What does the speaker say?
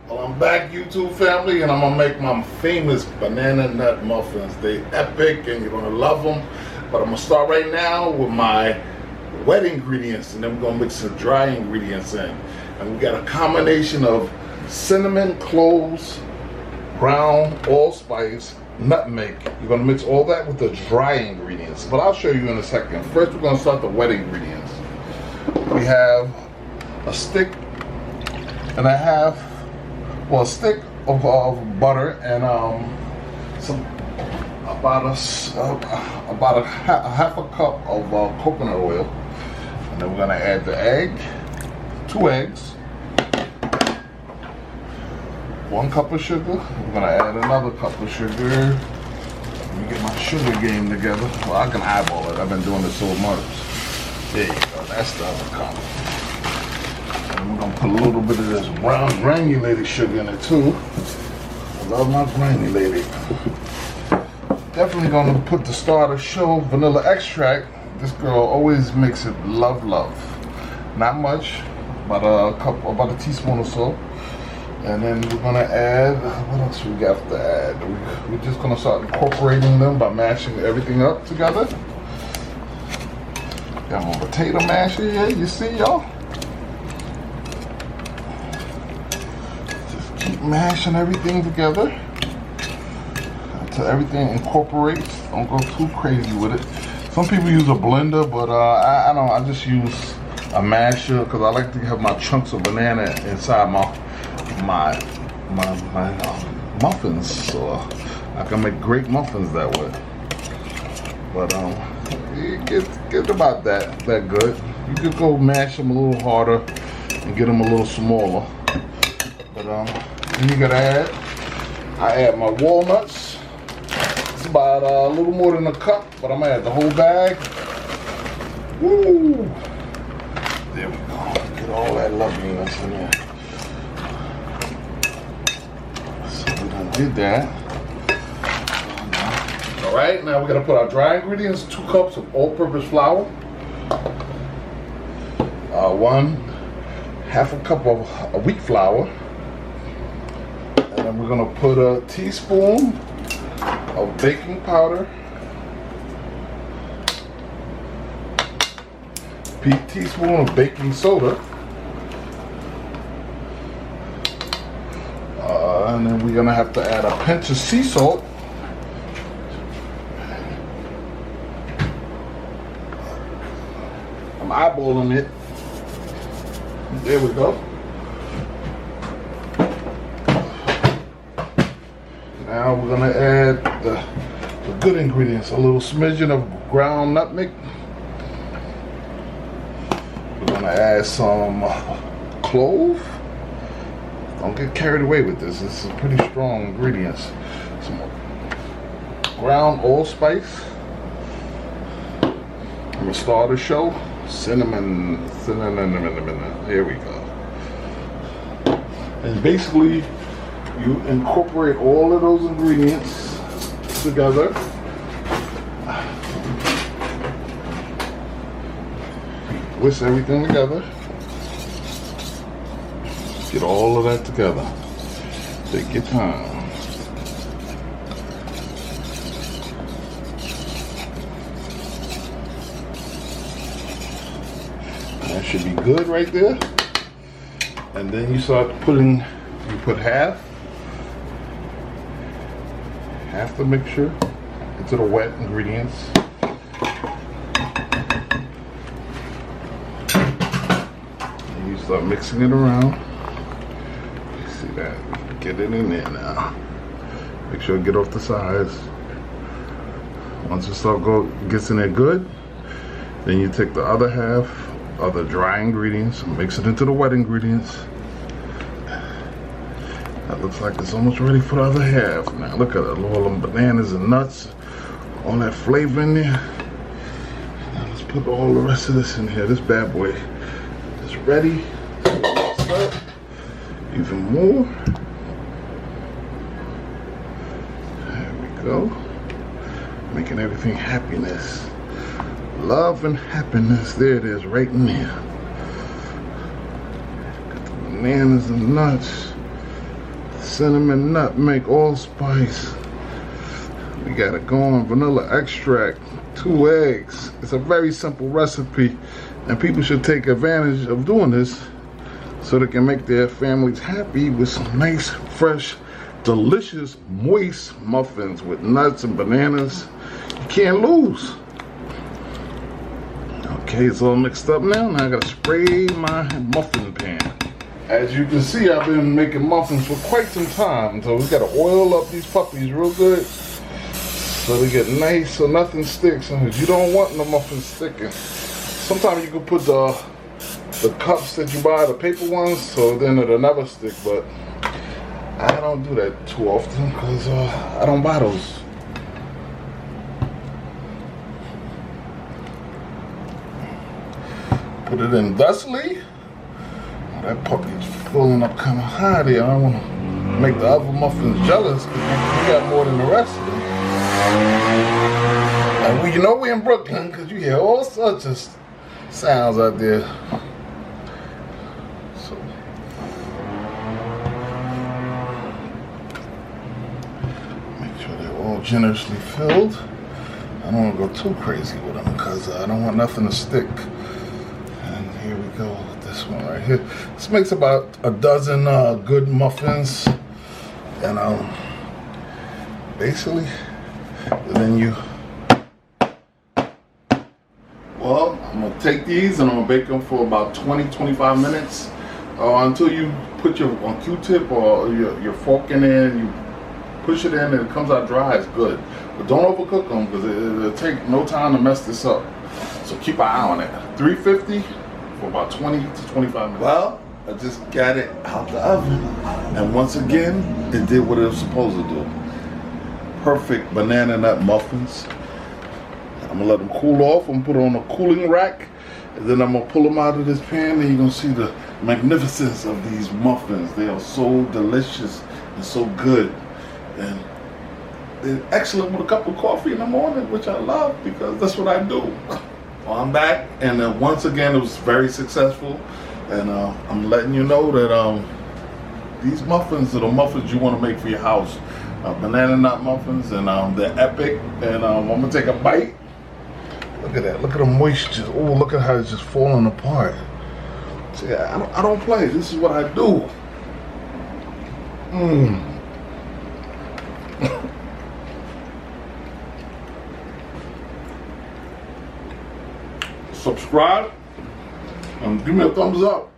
Well, I'm back, YouTube family, and I'm gonna make my famous banana nut muffins. They epic, and you're gonna love them. But I'm gonna start right now with my wet ingredients, and then we're gonna mix some dry ingredients in. And we got a combination of cinnamon, cloves, ground allspice, nutmeg. You're gonna mix all that with the dry ingredients, but I'll show you in a second. First, we're gonna start the wet ingredients. We have a stick and a half. Well, a stick of butter and about a half a cup of coconut oil, and then we're gonna add the egg, 2 eggs, 1 cup of sugar. We're gonna add another cup of sugar. Let me get my sugar game together. Well, I can eyeball it. I've been doing this so much. There you go. That's the other cup. And we're gonna put a little bit of this brown granulated sugar in it too. I love my granulated. Definitely gonna put the star of the show, vanilla extract. This girl always makes it love. Not much, about a teaspoon or so. And then we're gonna add, what else we got to add? We're just gonna start incorporating them by mashing everything up together. Got my potato masher here, you see y'all? Keep mashing everything together until everything incorporates. Don't go too crazy with it. Some people use a blender, but I don't. I just use a masher because I like to have my chunks of banana inside my muffins, so I can make great muffins that way. But it get about that good. You could go mash them a little harder and get them a little smaller. But then you gotta I add my walnuts. It's about a little more than a cup, but I'm gonna add the whole bag. Woo! There we go. Get all that loveliness in there. So we done did that. All right, now we're gonna put our dry ingredients: 2 cups of all-purpose flour, 1/2 a cup of wheat flour. And then we're gonna put a teaspoon of baking powder, teaspoon of baking soda, and then we're gonna have to add a pinch of sea salt. I'm eyeballing it. There we go. Now we're gonna add the good ingredients, a little smidgen of ground nutmeg. We're gonna add some clove. Don't get carried away with this. This is pretty strong ingredients. Some ground allspice. I'm gonna start the show. Cinnamon. Here we go. And basically, you incorporate all of those ingredients together. Whisk everything together. Get all of that together. Take your time. That should be good right there. And then you start putting, you put half the mixture into the wet ingredients. And you start mixing it around. You see that? Get it in there now. Make sure it get off the sides. Once it gets in there good, then you take the other half of the dry ingredients and mix it into the wet ingredients. That looks like it's almost ready for the other half. Now look at it, all them bananas and nuts, all that flavor in there. Now let's put all the rest of this in here. This bad boy is ready. Even more. There we go. Making everything happiness. Love and happiness. There it is, right in there. Got the bananas and nuts. cinnamon, nutmeg, allspice. We got it going, vanilla extract, 2 eggs. It's a very simple recipe, and people should take advantage of doing this so they can make their families happy with some nice, fresh, delicious, moist muffins with nuts and bananas. You can't lose. Okay, it's all mixed up now. Now I gotta spray my muffin pan. As you can see, I've been making muffins for quite some time. So we gotta oil up these puppies real good so they get nice so nothing sticks. And you don't want no muffins sticking. Sometimes you can put the cups that you buy, the paper ones, so then it'll never stick, but I don't do that too often because I don't buy those. Put it in thusly. Oh, that puppy's filling up kind of high there. I don't want to make the other muffins jealous because we got more than the rest of them. And you know we're in Brooklyn because you hear all sorts of sounds out there. So make sure they're all generously filled. I don't want to go too crazy with them because I don't want nothing to stick. And here we go with this one right here. This makes about a dozen good muffins. And basically, and then well, I'm gonna take these and I'm gonna bake them for about 20-25 minutes until you put your Q-tip or your fork in there and you push it in and it comes out dry. It's good, but don't overcook them because it'll take no time to mess this up. So keep an eye on it. 350 for about 20 to 25 minutes. Well, I just got it out the oven, and once again, it did what it was supposed to do. Perfect banana nut muffins. I'm gonna let them cool off. I'm gonna put it on a cooling rack, and then I'm gonna pull them out of this pan, and you're gonna see the magnificence of these muffins. They are so delicious and so good, and they're excellent with a cup of coffee in the morning, which I love because that's what I do. Well, I'm back, and once again, it was very successful, and I'm letting you know that these muffins are the muffins you want to make for your house. Banana nut muffins, and they're epic. And I'm gonna take a bite. Look at that. Look at the moisture. Oh, look at how it's just falling apart. See, I don't play. This is what I do. Subscribe and give me a thumbs up.